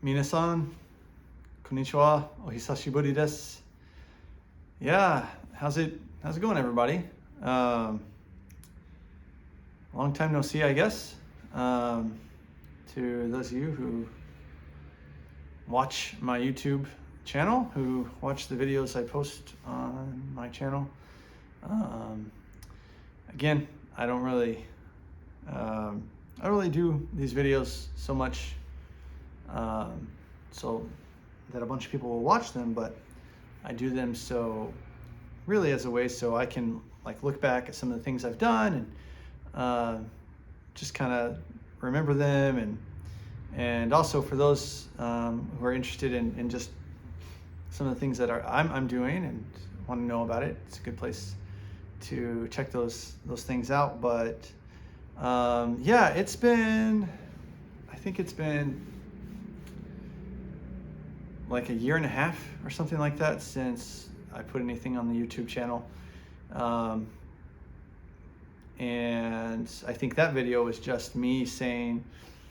Minasan, konnichiwa, ohisashiburi desu. Yeah, how's it going, everybody? Long time no see, I guess. To those of you who watch my YouTube channel, who watch the videos I post on my channel. Again, I don't really do these videos so much so that a bunch of people will watch them, but I do them so really as a way so I can like look back at some of the things I've done and just kind of remember them, and also for those who are interested in just some of the things that I'm doing and want to know about it. It's a good place to check those things out. But yeah, I think it's been like a year and a half or something like that since I put anything on the YouTube channel. And I think that video was just me saying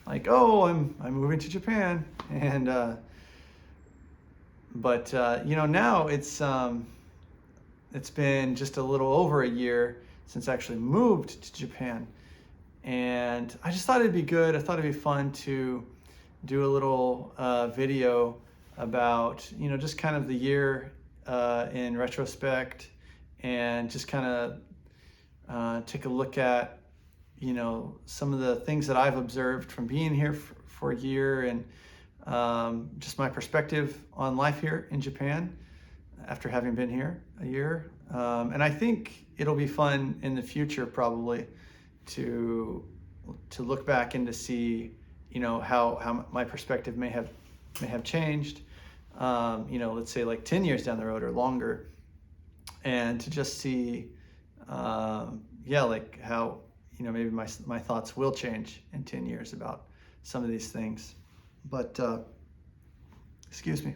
like, oh, I'm moving to Japan. And but now it's been just a little over a year since I actually moved to Japan. And I just thought it'd be good. I thought it'd be fun to do a little video about, just kind of the year in retrospect, and just kind of take a look at, some of the things that I've observed from being here for a year, and just my perspective on life here in Japan after having been here a year. And I think it'll be fun in the future probably to look back and to see, how my perspective may have changed, let's say like 10 years down the road or longer, and to just see, like how, maybe my thoughts will change in 10 years about some of these things. But, excuse me.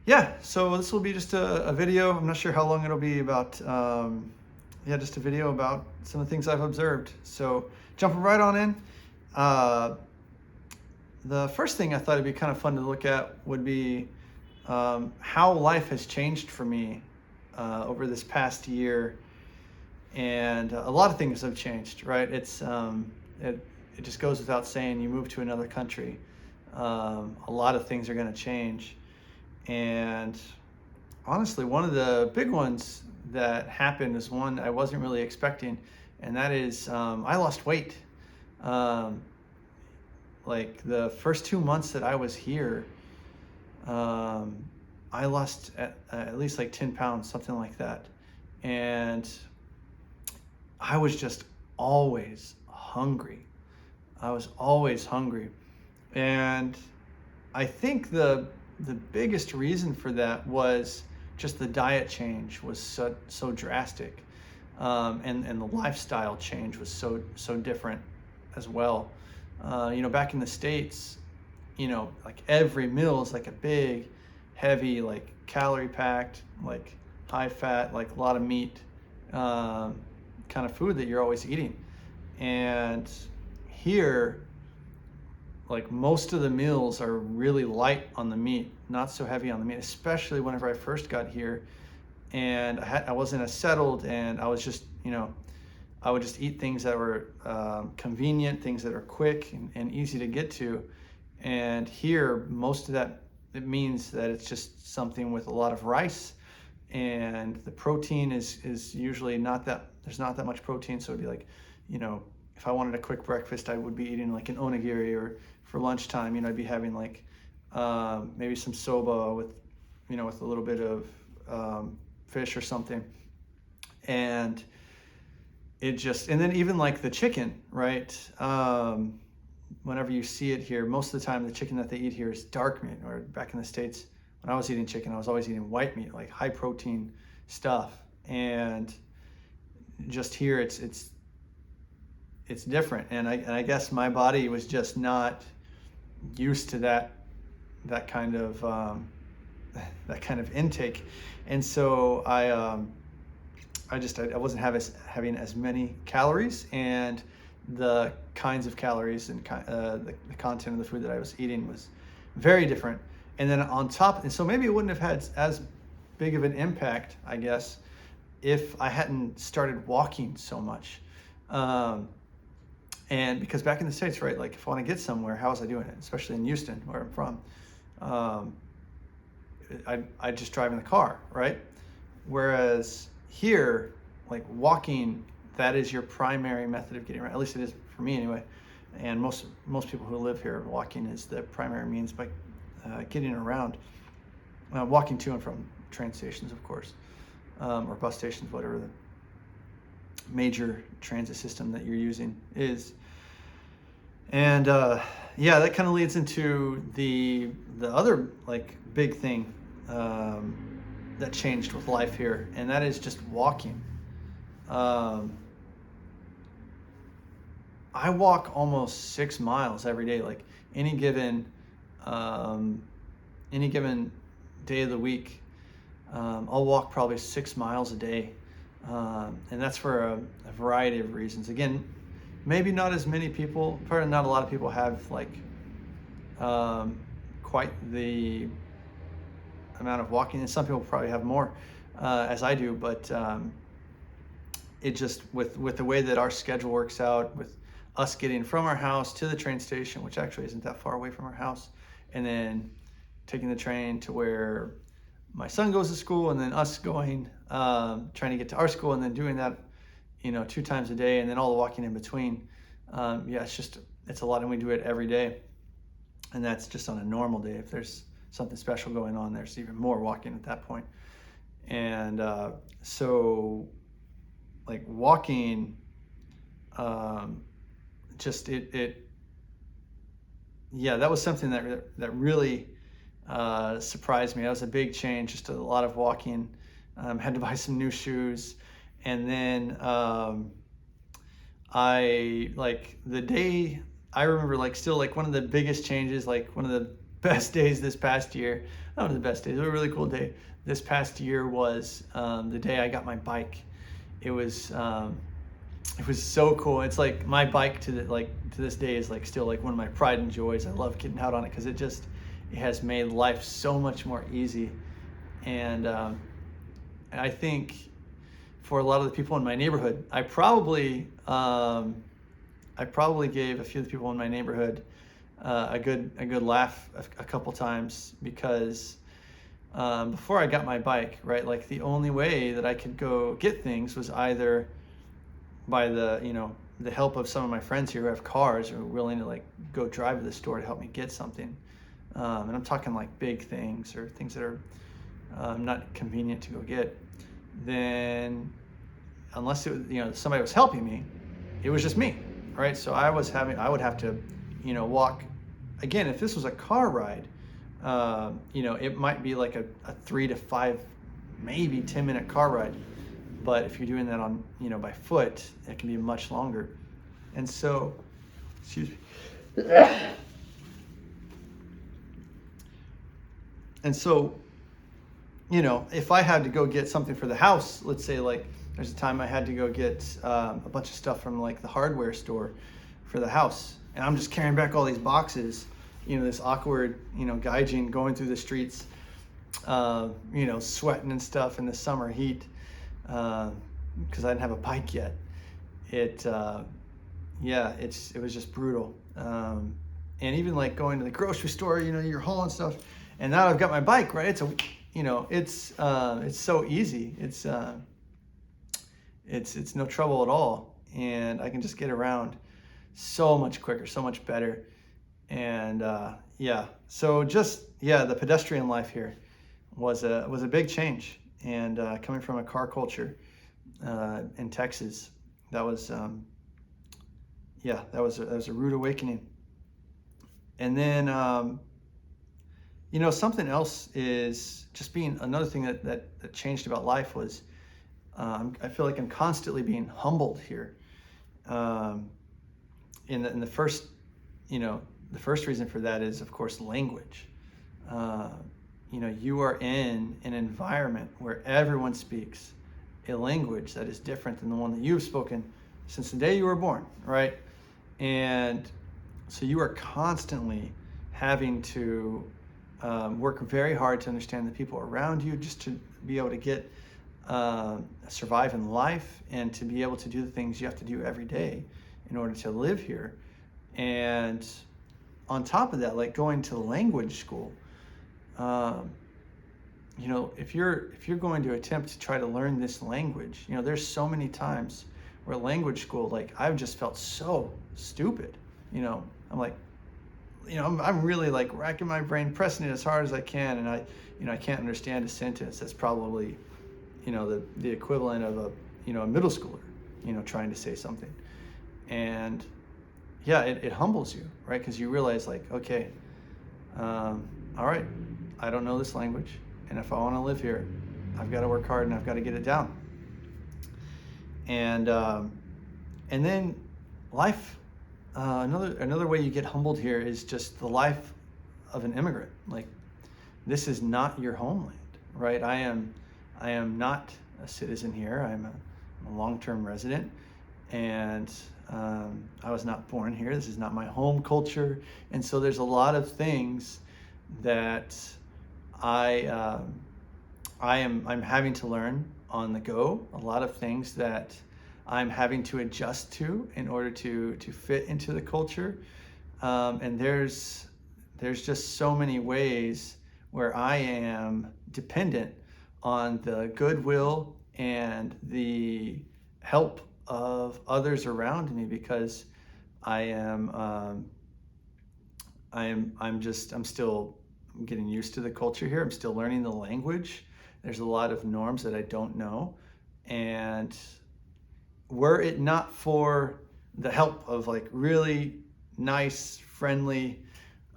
Yeah, so this will be just a video. I'm not sure how long it'll be about. Just a video about some of the things I've observed. So jumping right on in. The first thing I thought it'd be kind of fun to look at would be how life has changed for me over this past year. And a lot of things have changed, right? It just goes without saying, you move to another country, a lot of things are going to change. And honestly, one of the big ones that happened is one I wasn't really expecting, and that is I lost weight. Like the first 2 months that I was here, I lost at least like 10 pounds, something like that. And I was just always hungry. And I think the biggest reason for that was just the diet change was so drastic, and the lifestyle change was so different as well. Back in the States, like every meal is like a big, heavy, like calorie packed, like high fat, like a lot of meat, kind of food that you're always eating. And here, like most of the meals are really light on the meat, not so heavy on the meat, especially whenever I first got here. And I wasn't as settled, and I was just, I would just eat things that were convenient, things that are quick and easy to get to. And here, most of that, it means that it's just something with a lot of rice, and the protein is usually there's not that much protein. So it'd be like, if I wanted a quick breakfast, I would be eating like an onigiri, or for lunchtime, I'd be having like maybe some soba with a little bit of fish or something. And then even like the chicken, right? Whenever you see it here, most of the time the chicken that they eat here is dark meat. Or back in the States, when I was eating chicken, I was always eating white meat, like high protein stuff. And just here, it's different. And I guess my body was just not used to that kind of intake. And so I wasn't having as many calories, and the kinds of calories and the content of the food that I was eating was very different. And then on top, and so maybe it wouldn't have had as big of an impact, I guess, if I hadn't started walking so much. And because back in the States, right, like if I want to get somewhere, how was I doing it? Especially in Houston, where I'm from. I just drive in the car, right? Whereas here, like walking, that is your primary method of getting around. At least it is for me anyway. And most people who live here, walking is the primary means by getting around. Walking to and from train stations, of course, or bus stations, whatever the major transit system that you're using is. And yeah, that kind of leads into the other like big thing that changed with life here, and that is just walking. I walk almost 6 miles every day. Like any given day of the week, I'll walk probably 6 miles a day, and that's for a variety of reasons. Again, maybe not as many people, probably not a lot of people have like quite the amount of walking, and some people probably have more as I do, but it just with the way that our schedule works out, with us getting from our house to the train station, which actually isn't that far away from our house, and then taking the train to where my son goes to school, and then us going trying to get to our school, and then doing that 2 times a day, and then all the walking in between. Yeah, it's a lot, and we do it every day, and that's just on a normal day. If there's something special going on, there's even more walking at that point. And so like walking, just yeah, that was something that really surprised me. That was a big change, just a lot of walking. Had to buy some new shoes. And then I like the day, I remember like still like one of the biggest changes, like one of the best days this past year, not one of the best days, it was a really cool day this past year, was the day I got my bike. It was so cool. It's like my bike to this day is like still like one of my pride and joys. I love getting out on it because it has made life so much more easy. And I think for a lot of the people in my neighborhood, I probably gave a few of the people in my neighborhood a good laugh a couple times, because before I got my bike, right, like the only way that I could go get things was either by the help of some of my friends here who have cars, who are willing to like go drive to the store to help me get something. And I'm talking like big things or things that are not convenient to go get. Then unless it was, somebody was helping me, it was just me, right? So I would have to, walk. Again, if this was a car ride, it might be like a 3 to 5, maybe 10-minute car ride. But if you're doing that on, by foot, it can be much longer. And so, excuse me. And so, if I had to go get something for the house, let's say like there's a time I had to go get a bunch of stuff from like the hardware store for the house, and I'm just carrying back all these boxes, this awkward, gaijin going through the streets, sweating and stuff in the summer heat, because I didn't have a bike yet. It was just brutal. And even like going to the grocery store, you're hauling stuff, and now I've got my bike, right? It's so easy. It's no trouble at all, and I can just get around so much quicker, so much better. And so the pedestrian life here was a big change. And coming from a car culture in Texas, that was a rude awakening. And then something else is just being another thing that changed about life was I feel like I'm constantly being humbled here. In the first reason for that is, of course, language. You are in an environment where everyone speaks a language that is different than the one that you've spoken since the day you were born, right? And so you are constantly having to work very hard to understand the people around you, just to be able to get survive in life and to be able to do the things you have to do every day in order to live here. And on top of that, like going to language school, um, if you're going to attempt to try to learn this language, there's so many times where language school, like I've just felt so stupid. I'm like, I'm really like racking my brain, pressing it as hard as I can, and I can't understand a sentence that's probably, the equivalent of a middle schooler, trying to say something. And yeah, it humbles you, right? Because you realize, like, okay, all right, I don't know this language, and if I want to live here, I've got to work hard and I've got to get it down. And then life. Another way you get humbled here is just the life of an immigrant. Like, this is not your homeland, right? I am not a citizen here. I'm a long-term resident, and I was not born here. This is not my home culture, and so there's a lot of things that I'm having to learn on the go. A lot of things that I'm having to adjust to in order to fit into the culture. And there's just so many ways where I am dependent on the goodwill and the help of others around me, because I'm still getting used to the culture here. I'm still learning the language. There's a lot of norms that I don't know. And were it not for the help of like really nice, friendly,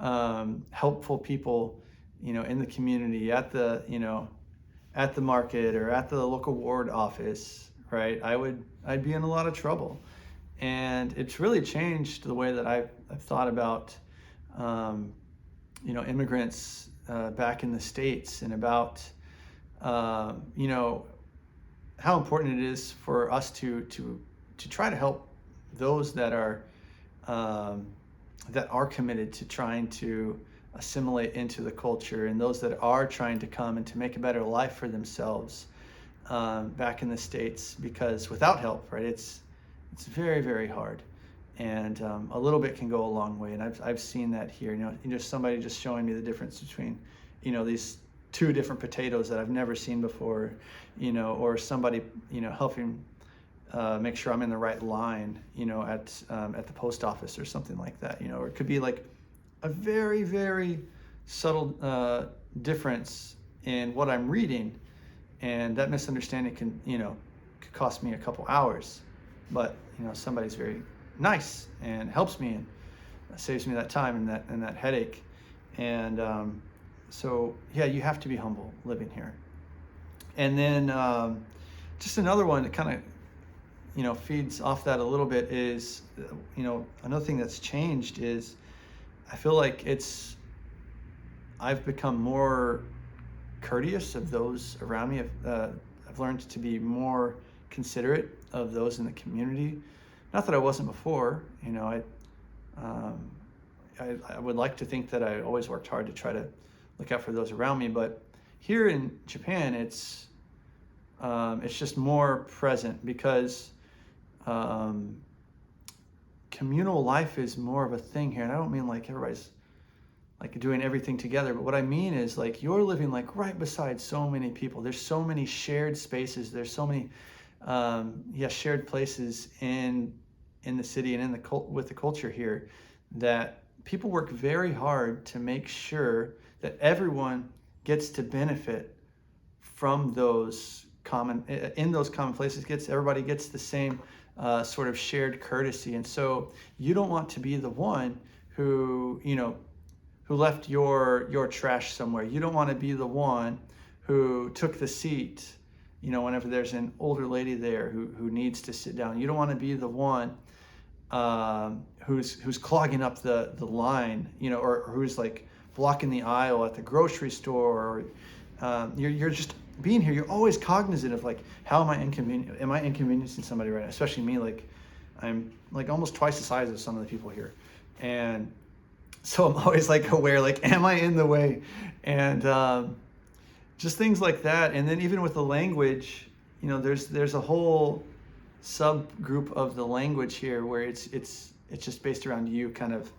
helpful people, in the community, at the market or at the local ward office, right, I'd be in a lot of trouble. And it's really changed the way that I've thought about, immigrants back in the States, and about, how important it is for us to try to help those that are committed to trying to assimilate into the culture, and those that are trying to come and to make a better life for themselves back in the States. Because without help, right, it's very, very hard, and a little bit can go a long way. And I've seen that here. Somebody just showing me the difference between these two different potatoes that I've never seen before, or somebody, helping make sure I'm in the right line, at the post office or something like that, or it could be like a very, very subtle difference in what I'm reading, and that misunderstanding can, could cost me a couple hours. But, somebody's very nice and helps me and saves me that time and that headache. And so, yeah, you have to be humble living here. And then just another one that kind of, feeds off that a little bit is, another thing that's changed is I feel like I've become more courteous of those around me. I've learned to be more considerate of those in the community. Not that I wasn't before, I would like to think that I always worked hard to try to look out for those around me, but here in Japan, it's just more present, because communal life is more of a thing here. And I don't mean like everybody's like doing everything together, but what I mean is like you're living like right beside so many people. There's so many shared spaces. There's so many shared places in the city and with the culture here, that people work very hard to make sure that everyone gets to benefit from those common places. Everybody gets the same sort of shared courtesy. And so you don't want to be the one who left your trash somewhere. You don't want to be the one who took the seat, whenever there's an older lady there who needs to sit down. You don't want to be the one who's clogging up the line, or who's like blocking the aisle at the grocery store. Or you're just being here. You're always cognizant of like, how am I inconveniencing somebody right now? Especially me, like I'm like almost twice the size of some of the people here. And so I'm always like aware, like, am I in the way? And just things like that. And then even with the language, there's a whole subgroup of the language here where it's just based around you kind of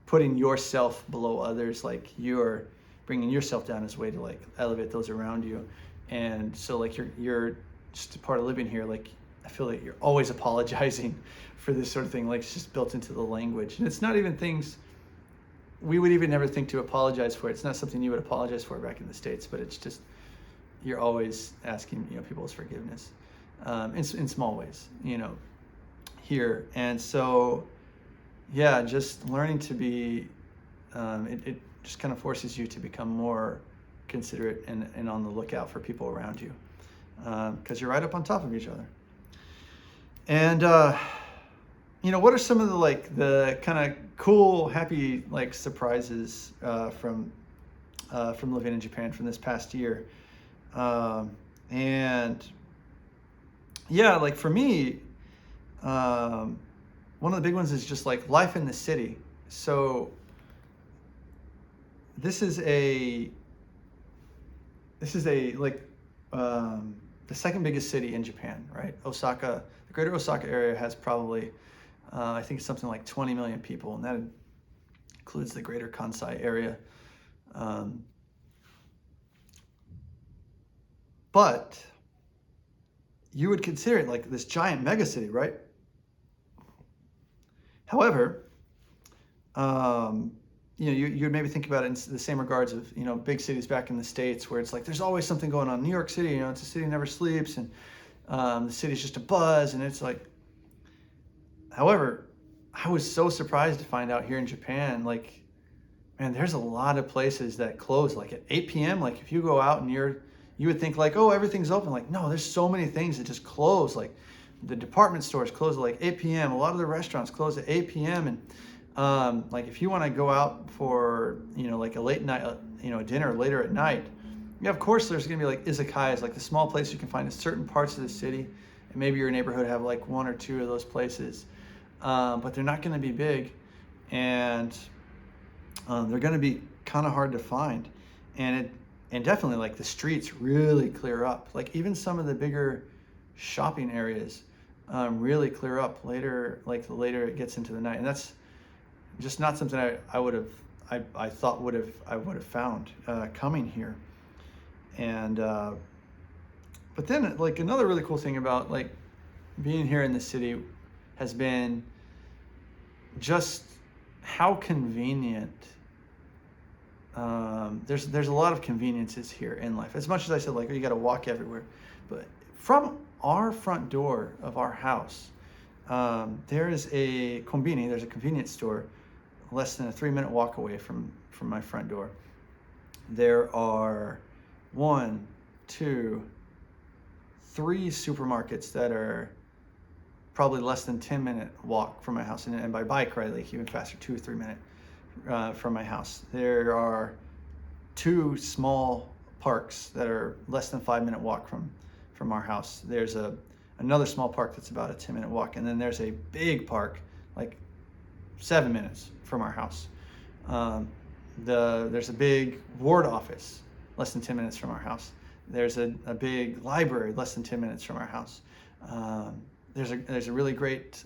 putting yourself below others, like you're bringing yourself down as a way to like elevate those around you. And so like you're just a part of living here, like I feel like you're always apologizing for this sort of thing, like it's just built into the language. And it's not even things we would even never think to apologize for. It's not something you would apologize for back in the States, but it's just you're always asking people's forgiveness in small ways here. And so yeah, just learning to be it just kind of forces you to become more considerate and on the lookout for people around you, because you're right up on top of each other. And what are some of the kind of cool, happy like surprises from living in Japan from this past year? And yeah, like for me, one of the big ones is just like life in the city. So this is a like the second biggest city in Japan, right? Osaka, the greater Osaka area has probably I think it's something like 20 million people, and that includes the greater Kansai area. But you would consider it like this giant megacity, right? However, you'd maybe think about it in the same regards of, big cities back in the States where it's like there's always something going on. New York City, it's a city that never sleeps, and the city's just a buzz, and it's like, however, I was so surprised to find out here in Japan, like, man, there's a lot of places that close like at 8 p.m. Like if you go out and you would think like, oh, everything's open. Like, no, there's so many things that just close. Like the department stores close at like 8 p.m. A lot of the restaurants close at 8 p.m. And like if you want to go out for, like a late night, dinner later at night, yeah, of course there's going to be like izakayas, like the small place you can find in certain parts of the city. And maybe your neighborhood have like one or two of those places. But they're not going to be big. And they're going to be kind of hard to find. And definitely like the streets really clear up. Like even some of the bigger shopping areas really clear up later, like the later it gets into the night. And that's just not something I thought I would have found coming here. And but then like another really cool thing about like being here in the city has been just how convenient. There's a lot of conveniences here in life. As much as I said, like, you got to walk everywhere, but from our front door of our house, there is a konbini. There's a convenience store, less than a 3-minute walk away from my front door. There are 1, 2, 3 supermarkets that are probably less than 10-minute walk from my house, and by bike, right, like even faster, 2 or 3 minute from my house. There are 2 small parks that are less than 5-minute walk from our house. There's another small park that's about a 10-minute walk, and then there's a big park like 7 minutes from our house. There's a big ward office less than 10 minutes from our house. There's a big library less than 10 minutes from our house. There's a really great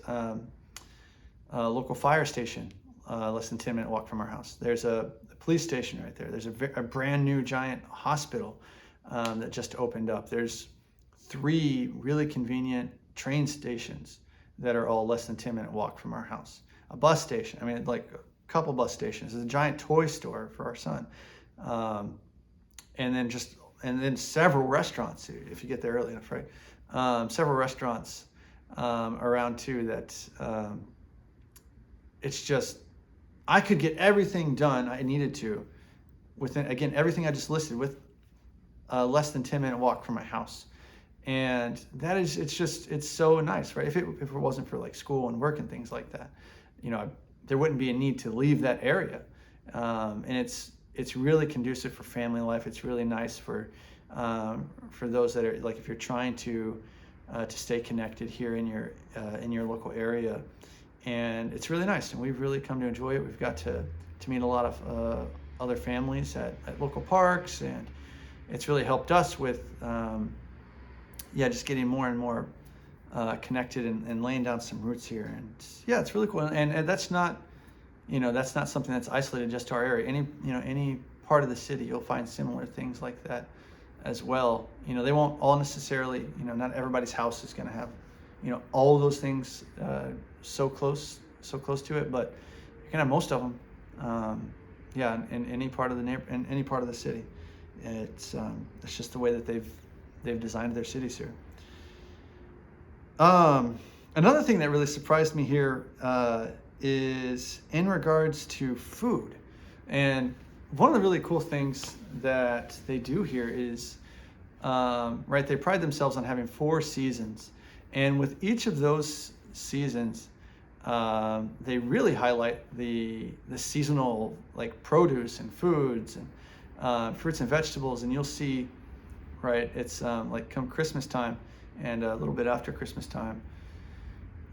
local fire station less than 10-minute walk from our house. There's a police station right there. There's a brand new giant hospital that just opened up. There's 3 really convenient train stations that are all less than 10-minute walk from our house. A bus station, I mean, like a couple bus stations. There's a giant toy store for our son. And then several restaurants if you get there early enough, right? Several restaurants around too that it's just, I could get everything done I needed to within, again, everything I just listed with less than 10-minute walk from my house. And that is, it's so nice, right? If it wasn't for like school and work and things like that, there wouldn't be a need to leave that area. And it's really conducive for family life. It's really nice for those that are like, if you're trying to to stay connected here in your local area, and it's really nice. And we've really come to enjoy it. We've got to meet a lot of other families at local parks, and it's really helped us with just getting more and more connected and laying down some roots here. And yeah, it's really cool. And that's not something that's isolated just to our area. Any part of the city, you'll find similar things like that as well. They won't all necessarily, not everybody's house is going to have, all of those things so close to it, but you can have most of them. In any part of in any part of the city. It's just the way that they've designed their cities here. Another thing that really surprised me here is in regards to food. And one of the really cool things that they do here is, they pride themselves on having 4 seasons. And with each of those seasons, they really highlight the seasonal produce and foods and fruits and vegetables. And you'll see, it's come Christmas time and a little bit after Christmas time,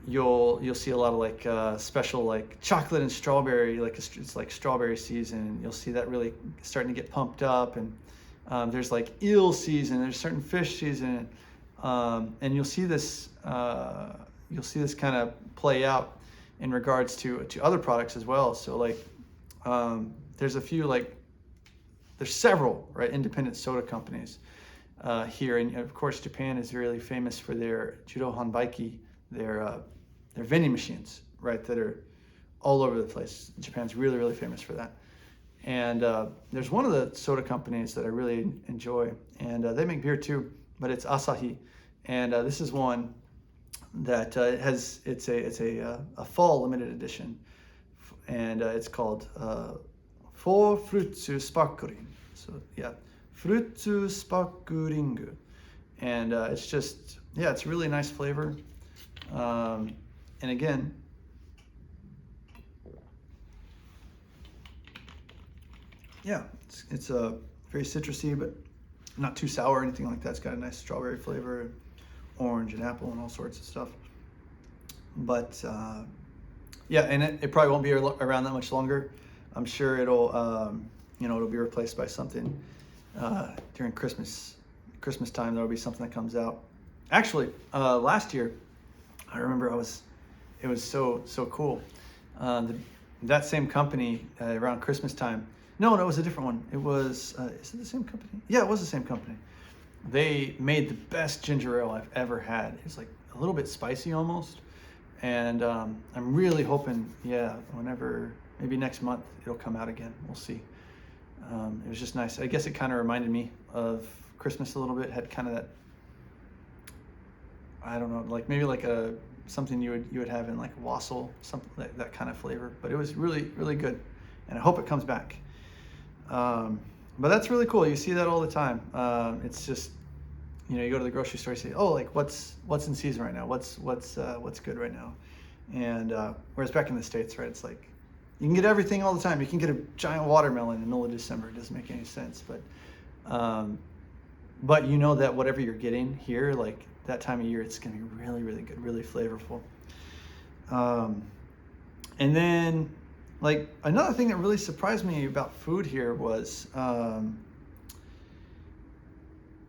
you'll see a lot of special chocolate and strawberry, it's like strawberry season. You'll see that really starting to get pumped up. And there's eel season, there's certain fish season, and you'll see this kind of play out in regards to other products as well. So there's a few there's several independent soda companies here, and of course Japan is really famous for their Judo Hanbaiki, their vending machines, that are all over the place. Japan's really, really famous for that. And there's one of the soda companies that I really enjoy, and they make beer too, but it's Asahi. And this is one that it's a fall limited edition, and it's called For Frutsu Sparkling. So yeah, Frutsu Sparkling, and it's just it's a really nice flavor. And again, it's a very citrusy, but not too sour or anything like that. It's got a nice strawberry flavor, orange and apple and all sorts of stuff. But and it probably won't be around that much longer. I'm sure it'll it'll be replaced by something during Christmas time. There'll be something that comes out. Actually, last year, I remember it was so cool. That same company around Christmas time. No, it was a different one. It was, is it the same company? Yeah, it was the same company. They made the best ginger ale I've ever had. It's a little bit spicy almost. And I'm really hoping, whenever, maybe next month, it'll come out again. We'll see. It was just nice. I guess it kind of reminded me of Christmas a little bit. Had kind of that, I don't know, maybe something you would have in wassail, something that kind of flavor. But it was really, really good. And I hope it comes back. But that's really cool. You see that all the time. It's just, you go to the grocery store, you say, oh, what's in season right now? What's good right now? And whereas back in the States, it's you can get everything all the time. You can get a giant watermelon in the middle of December. It doesn't make any sense. But that whatever you're getting here, that time of year, it's going to be really, really good, really flavorful. And then, another thing that really surprised me about food here was,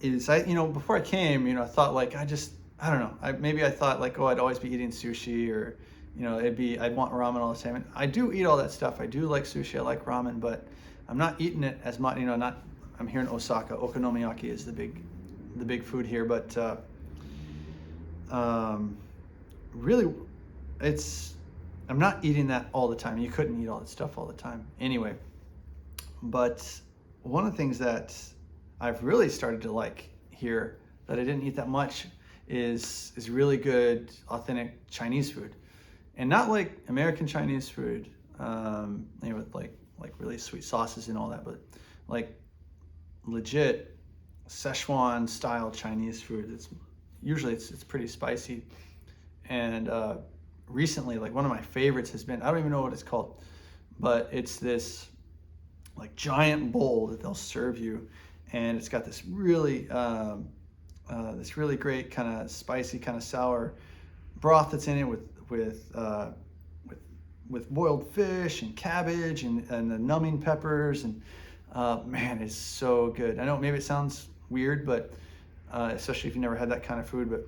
before I came, I thought I don't know, maybe I thought I'd always be eating sushi, or, I'd want ramen all the time. And I do eat all that stuff. I do like sushi, I like ramen, but I'm not eating it as much, I'm here in Osaka. Okonomiyaki is the big food here, but really, I'm not eating that all the time. You couldn't eat all that stuff all the time anyway. But one of the things that I've really started to like here that I didn't eat that much is really good, authentic Chinese food. And not like American Chinese food, with really sweet sauces and all that, but legit Szechuan style Chinese food. It's usually pretty spicy. And recently, one of my favorites has been, I don't even know what it's called, but it's this giant bowl that they'll serve you, and it's got this really this really great kind of spicy, kind of sour broth that's in it with with boiled fish and cabbage and the numbing peppers, and man, it's so good. I know maybe it sounds weird, but especially if you never had that kind of food, but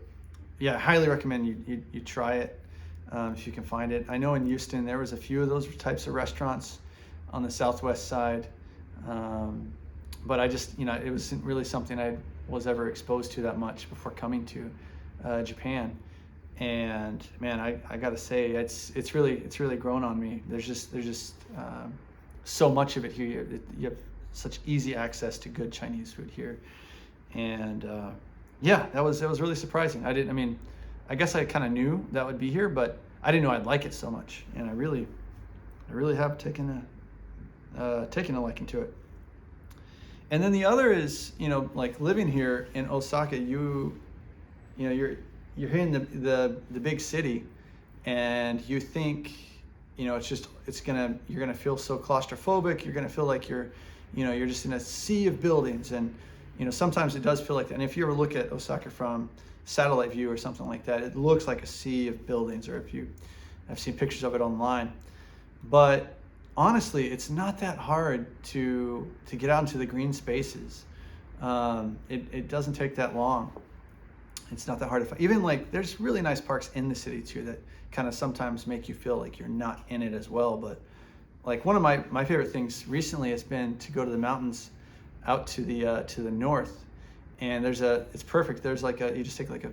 yeah, I highly recommend you try it if you can find it. I know in Houston there was a few of those types of restaurants on the southwest side, but I just, it wasn't really something I was ever exposed to that much before coming to Japan. And man, I gotta say, it's really grown on me. There's just so much of it here. You have such easy access to good Chinese food here, and yeah, that was really surprising. I guess I kind of knew that would be here, but I didn't know I'd like it so much, and I really have taken a liking to it. And then the other is, like living here in Osaka, you're here in the big city, and you think, you're gonna feel so claustrophobic. You're gonna feel like you're just in a sea of buildings, and sometimes it does feel like that. And if you ever look at Osaka from satellite view or something like that, it looks like a sea of buildings. Or if you have seen pictures of it online, but honestly, it's not that hard to get out into the green spaces. It doesn't take that long. It's not that hard to find. Even like there's really nice parks in the city too that kind of sometimes make you feel like you're not in it as well. But like one of my favorite things recently has been to go to the mountains out to the north, and it's perfect. There's you just take like a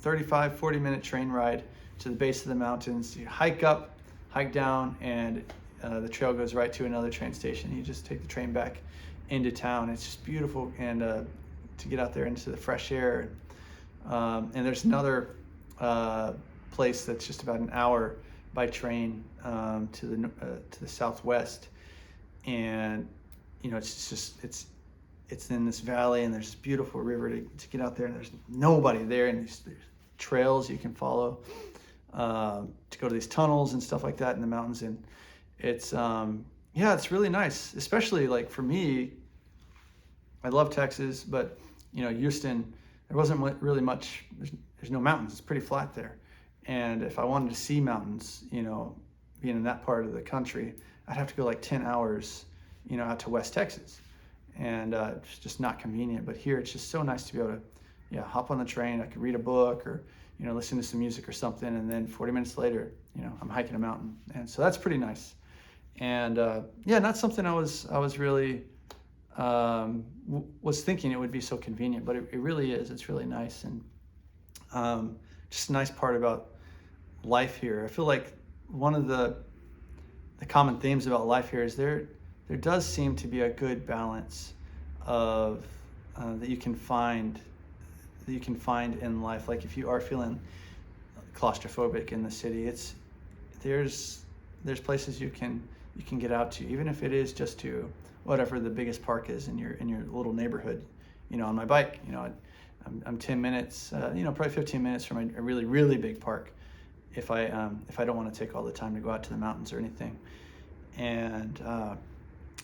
35-40 minute train ride to the base of the mountains. You hike up, hike down, and the trail goes right to another train station. You just take the train back into town. It's just beautiful, and to get out there into the fresh air. And there's another place that's just about an hour by train to the southwest, and it's in this valley, and there's this beautiful river to get out there, and there's nobody there, and there's trails you can follow to go to these tunnels and stuff like that in the mountains. And it's it's really nice, especially like for me. I love Texas, but Houston, there wasn't really much. There's no mountains. It's pretty flat there, and if I wanted to see mountains, being in that part of the country, I'd have to go like 10 hours, out to West Texas, and it's just not convenient. But here, it's just so nice to be able to, hop on the train. I could read a book or listen to some music or something, and then 40 minutes later, I'm hiking a mountain, and so that's pretty nice. And not something I was really was thinking it would be so convenient, but it really is. It's really nice, and just a nice part about life here. I feel like one of the common themes about life here is there does seem to be a good balance of that you can find in life. Like if you are feeling claustrophobic in the city, there's places you can get out to, even if it is just to whatever the biggest park is in your little neighborhood. On my bike, I'm 10 minutes, probably 15 minutes from a really, really big park if I don't want to take all the time to go out to the mountains or anything. And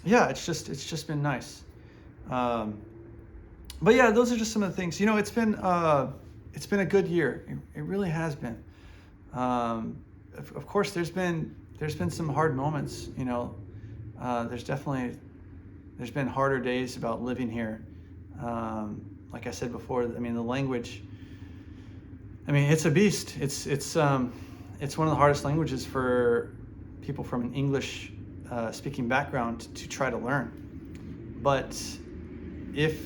it's just been nice. But yeah, those are just some of the things. It's been a good year. It really has been. Of course, there's been some hard moments. There's been harder days about living here. Like I said before, the language. It's a beast. It's one of the hardest languages for people from an English speaking background to try to learn. But if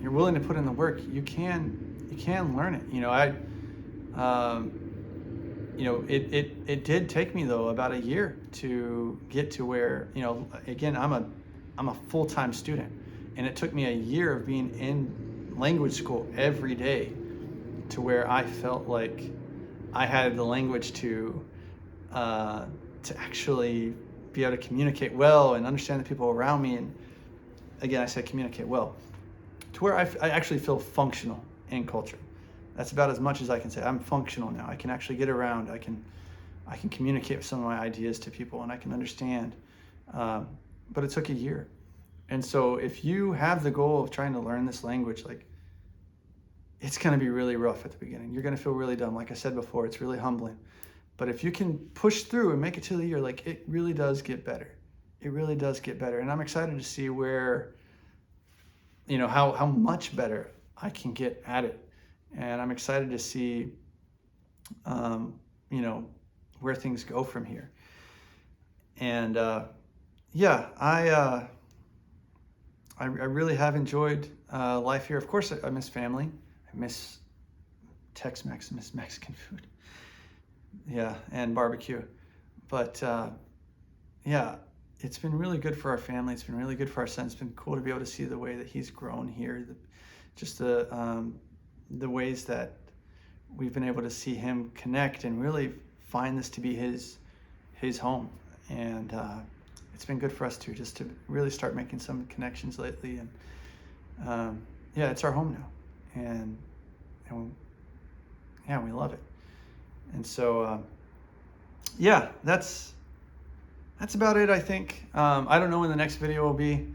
you're willing to put in the work, you can learn it. It did take me though about a year to get to where, again, I'm a full-time student, and it took me a year of being in language school every day to where I felt like I had the language to actually be able to communicate well and understand the people around me. And again, I said communicate well, to where I actually feel functional in culture. That's about as much as I can say. I'm functional now. I can actually get around. I can communicate some of my ideas to people, and I can understand. But it took a year. And so if you have the goal of trying to learn this language, like it's going to be really rough at the beginning. You're going to feel really dumb. Like I said before, it's really humbling. But if you can push through and make it to the year, like, it really does get better. It really does get better. And I'm excited to see where, how much better I can get at it. And I'm excited to see, where things go from here. And yeah, I really have enjoyed life here. Of course, I miss family. I miss Tex-Mex. I miss Mexican food. Yeah, and barbecue. But yeah, it's been really good for our family. It's been really good for our son. It's been cool to be able to see the way that he's grown here. Just the ways that we've been able to see him connect and really find this to be his home. And it's been good for us too, just to really start making some connections lately. And yeah, it's our home now, and yeah, we love it. And so yeah, that's about it, I think. I don't know when the next video will be,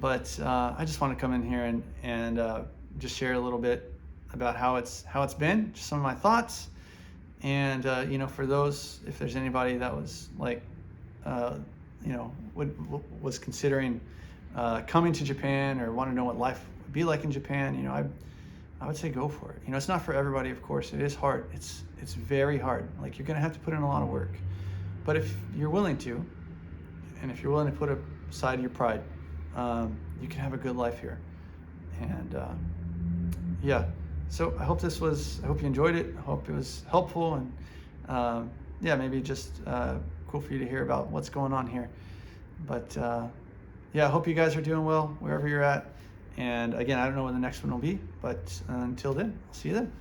but I just want to come in here and just share a little bit about how it's been, just some of my thoughts. And for those, if there's anybody that was like, was considering coming to Japan or want to know what life would be like in Japan, I would say go for it. It's not for everybody, of course. It is hard. It's very hard. Like, you're gonna have to put in a lot of work. But if you're willing to, and if you're willing to put aside your pride, you can have a good life here. And yeah, so I hope you enjoyed it. I hope it was helpful, and yeah, maybe just cool for you to hear about what's going on here. But yeah, I hope you guys are doing well wherever you're at. And again, I don't know when the next one will be, but until then, I'll see you then.